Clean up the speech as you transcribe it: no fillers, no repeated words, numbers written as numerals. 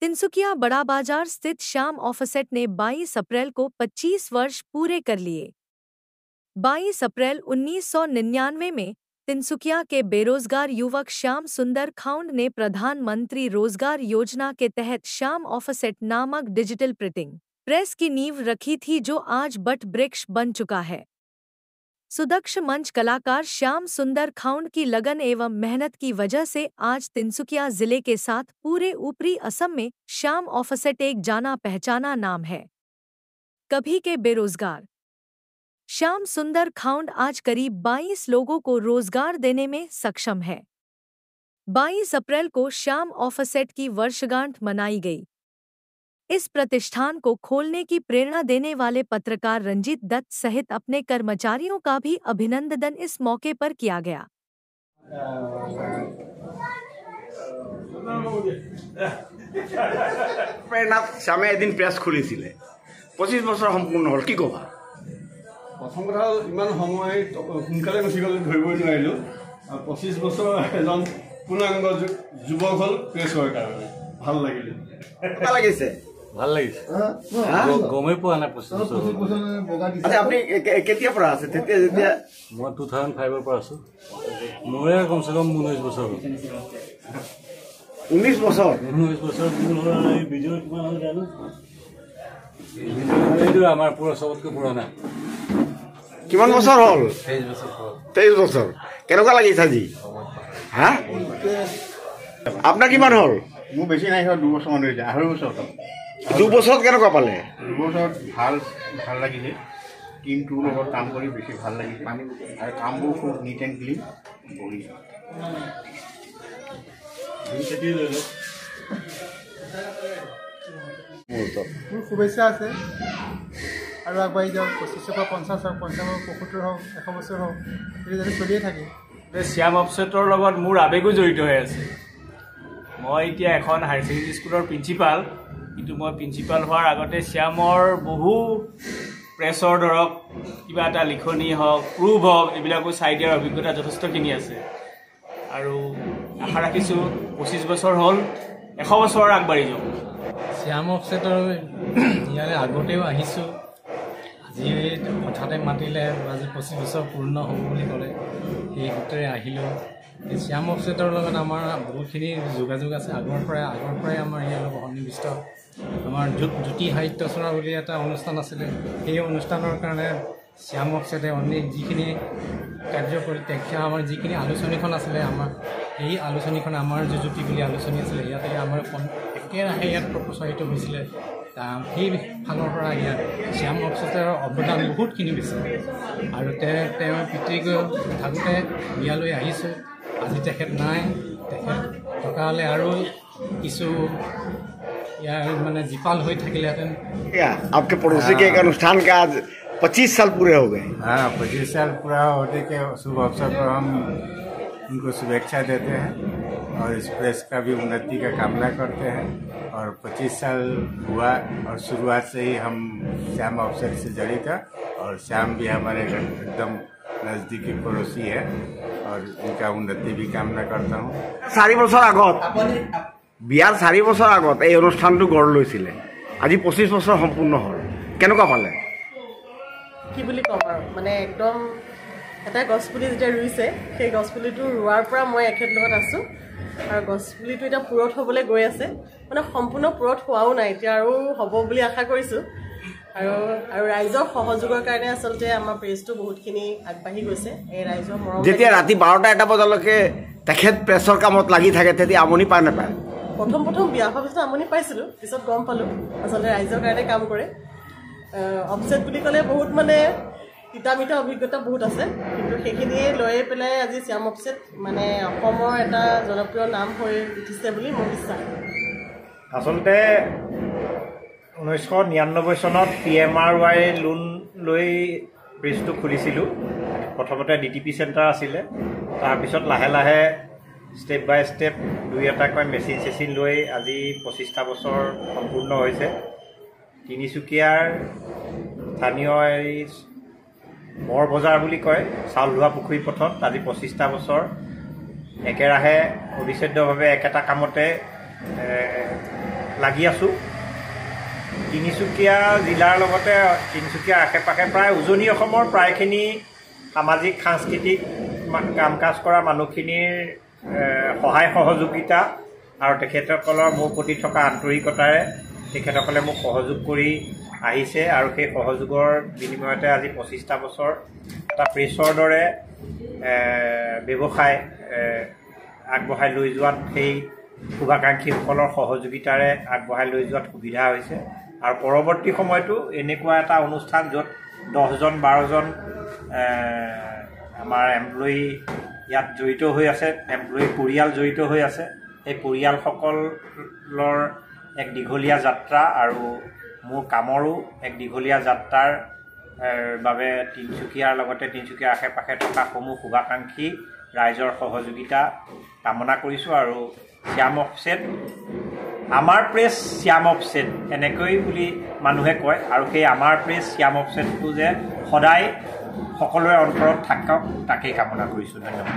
तिनसुकिया बड़ा बाजार स्थित श्याम ऑफसेट ने 22 अप्रैल को 25 वर्ष पूरे कर लिए। 22 अप्रैल 1999 में तिनसुकिया के बेरोजगार युवक श्याम सुंदर खाउंड ने प्रधानमंत्री रोजगार योजना के तहत श्याम ऑफसेट नामक डिजिटल प्रिंटिंग प्रेस की नींव रखी थी, जो आज बट वृक्ष बन चुका है। सुदक्ष मंच कलाकार श्याम सुंदर खाउंड की लगन एवं मेहनत की वजह से आज तिनसुकिया जिले के साथ पूरे ऊपरी असम में श्याम ऑफसेट एक जाना पहचाना नाम है। कभी के बेरोजगार श्याम सुंदर खाउंड आज करीब 22 लोगों को रोजगार देने में सक्षम है। 22 अप्रैल को श्याम ऑफसेट की वर्षगांठ मनाई गई। इस प्रतिष्ठान को खोलने की प्रेरणा देने वाले पत्रकार रंजीत दत्त सहित अपने कर्मचारियों का भी अभिनंदन इस मौके पर किया गया। प्रेरणात श्यामे एदिन प्रेस खुलिছিলে 25 বছৰ সম্পূৰ্ণ হ'ল, কি ক'বা? প্ৰথম কথা ইমান সময় সোনকালে গুচি গ'ল, ধৰিবই নোৱাৰিলোঁ। 25 বছৰ এজন পূৰ্ণাংগ যুৱক হ'ল প্ৰেছৰ কাৰণে ভাল লাগিলে। ভাল লাগিছে? ভাল লাগিছে, গমেই পোৱা নাই 25 বছৰ। আপুনি কেতিয়াৰ পৰা আছে? তেতিয়া যেতিয়া মই 2005 পৰা আছোঁ। মোৰে কমচে কম 19 বছৰ হ'ল। 19 বছৰ? 19 বছৰ এই ভিডিঅ' কিমান হ'ল জানো? এইটো আমাৰ পুৰা চবতকৈ পুৰণা। কিমান বছৰ হ'ল? 23 বছৰ হ'ল। 23 বছৰ। কেনেকুৱা লাগিছে আজি? হা? আপোনাৰ কিমান হ'ল? মোৰ বেছি নাই, 2 বছৰমান হৈছে, 2.5 বছৰ। 2 বছৰত কেনেকুৱা পালে? 2 বছৰত ভাল লাগিছে। টিমটোৰ লগত কাম কৰি বেছি ভাল লাগিছে আৰু কামবোৰ খুব নিট এণ্ড ক্লিন কৰিছে। মোৰ শুভেচ্ছা আছে আৰু আগবাঢ়ি যাওক। 25ৰ পৰা 50 হওক, 55 হওক, 75 হওক, 100 বছৰ হওক, সেইটো যাতে চলিয়ে থাকে। শ্যাম অফছেটৰ লগত মোৰ আৱেগো জড়িত হৈ আছে। মই এতিয়া এখন হায়াৰ ছেকেণ্ডেৰী স্কুলৰ প্ৰিন্সিপাল, কিন্তু মই প্ৰিন্সিপাল হোৱাৰ আগতে শ্যামৰ বহু প্ৰেছৰ ধৰক কিবা এটা লিখনি হওক, প্ৰুফ হওক, এইবিলাকো চাই দিয়াৰ অভিজ্ঞতা যথেষ্টখিনি আছে। আৰু আশা ৰাখিছোঁ 25 বছৰ হ'ল, 100 বছৰ আগবাঢ়ি যাওক। শ্যাম অফছেটৰ ইয়াৰে আগতেও আহিছোঁ, আজি হঠাতে মাতিলে, আজি 25 বছৰ পূৰ্ণ হ'ব বুলি ক'লে, সেই সূত্ৰে আহিলোঁ। এই শ্যাম অফছেটৰ লগত আমাৰ বহুতখিনি যোগাযোগ আছে, আগৰ পৰাই আমাৰ ইয়াৰ লগত সন্নিৱিষ্ট। আমাৰ জ্যোতি সাহিত্য চৰা বুলি এটা অনুষ্ঠান আছিলে, সেই অনুষ্ঠানৰ কাৰণে শ্যাম অফছেটে অনেক যিখিনি কাৰ্য কৰি তেখেত আমাৰ যিখিনি আলোচনীখন আছিলে, আমাৰ সেই আলোচনীখন আমাৰ জ্যোতি বুলি আলোচনী আছিলে, ইয়াতে আমাৰ একেৰাহে ইয়াত প্ৰচাৰিত হৈছিলে। সেই ফালৰ পৰা ইয়াত শ্যাম অফছেটৰ অৱদান বহুতখিনি বেছি। আৰু তেওঁৰ পিতৃগৈ থাকোঁতে ইয়ালৈ আহিছোঁ, আজি তেখেত নাই। তেখেত থকা হ'লে আৰু কিছু यार मैंने जीपाल हुई थे क्या आपके पड़ोसी के एक अनुष्ठान का आज 25 साल पूरे हो गए? हाँ, 25 साल पूरा होने के शुभ अवसर पर हम उनको शुभेच्छा देते हैं और इस प्रेस का भी उन्नति का कामना करते हैं। और 25 साल हुआ और शुरुआत से ही हम श्याम ऑफसेट से जड़ित है और श्याम भी हमारे एकदम नज़दीकी पड़ोसी है और इनका उन्नति भी कामना करता हूँ। 4 বছৰ আগত বিয়াৰ 4 বছৰ আগত এই অনুষ্ঠানটো গঢ় লৈছিলে, আজি 25 বছৰ সম্পূৰ্ণ হ'ল, কেনেকুৱা পালে? কি বুলি ক'ম আৰু, মানে একদম এটা গছপুলি যেতিয়া ৰুইছে, সেই গছপুলিটো ৰোৱাৰ পৰা মই এখেত লগত আছোঁ আৰু গছপুলিটো এতিয়া পুৰঠ হ'বলৈ গৈ আছে, মানে সম্পূৰ্ণ পুৰঠ হোৱাও নাই, এতিয়া আৰু হ'ব বুলি আশা কৰিছোঁ। আৰু ৰাইজৰ সহযোগৰ কাৰণে আচলতে আমাৰ প্ৰেছটো বহুতখিনি আগবাঢ়ি গৈছে। এই ৰাইজৰ মৰম, যেতিয়া ৰাতি 12টা-1টা বজালৈকে তেখেত প্ৰেছৰ কামত লাগি থাকে, তেতিয়া আমনি পায় নাপায়? প্ৰথম বিয়া হোৱাৰ পিছত আমনি পাইছিলোঁ, পিছত গম পালোঁ আচলতে ৰাইজৰ কাৰণে কাম কৰে। অফছেট বুলি ক'লে বহুত মানে তিতা মিঠা অভিজ্ঞতা বহুত আছে, কিন্তু সেইখিনিয়ে লৈ পেলাই আজি শ্যাম অফছেট মানে অসমৰ এটা জনপ্ৰিয় নাম হৈ উঠিছে বুলি মোৰ বিশ্বাস। আচলতে 1999 চনত PMRY লোন লৈ প্ৰেছটো খুলিছিলোঁ। প্ৰথমতে DTP চেণ্টাৰ আছিলে, তাৰপিছত লাহে লাহে ষ্টেপ বাই ষ্টেপ 2-এটাকৈ মেচিন লৈ আজি 25টা বছৰ সম্পূৰ্ণ হৈছে। তিনিচুকীয়াৰ স্থানীয় এই বৰ বজাৰ বুলি কয় চাউল ধোৱা পুখুৰী পথত আজি 25টা বছৰ একেৰাহে অবিচ্ছেদ্যভাৱে একেটা কামতে লাগি আছোঁ। তিনিচুকীয়া জিলাৰ লগতে তিনিচুকীয়াৰ আশে পাশে প্ৰায় উজনি অসমৰ প্ৰায়খিনি সামাজিক সাংস্কৃতিক কাম কাজ কৰা মানুহখিনিৰ সহায় সহযোগিতা আৰু তেখেতসকলৰ মোৰ প্ৰতি থকা আন্তৰিকতাৰে তেখেতসকলে মোক সহযোগ কৰি আহিছে আৰু সেই সহযোগৰ বিনিময়তে আজি 25টা বছৰ এটা প্ৰেছৰ দৰে ব্যৱসায় আগবঢ়াই লৈ যোৱাত সেই শুভাকাংক্ষীসকলৰ সহযোগিতাৰে আগবঢ়াই লৈ যোৱাত সুবিধা হৈছে। আৰু পৰৱৰ্তী সময়তো এনেকুৱা এটা অনুষ্ঠান য'ত 10জন 12জন আমাৰ এমপ্লয়ী ইয়াত জড়িত হৈ আছে, এমপ্লয়ী পৰিয়াল জড়িত হৈ আছে, সেই পৰিয়ালসকলৰ এক দীঘলীয়া যাত্ৰা আৰু মোৰ কামৰো এক দীঘলীয়া যাত্ৰাৰ বাবে তিনিচুকীয়াৰ লগতে তিনিচুকীয়াৰ আশে পাশে থকা সমূহ শুভাকাংক্ষী ৰাইজৰ সহযোগিতা কামনা কৰিছোঁ। আৰু শ্যাম অফছেট, আমাৰ প্ৰেছ শ্যাম অফছেট এনেকৈ বুলি মানুহে কয়, আৰু সেই আমাৰ প্ৰেছ শ্যাম অফছেটটো যে সদায় সকলোৰে অন্তৰত থাকক তাকেই কামনা কৰিছোঁ। ধন্যবাদ।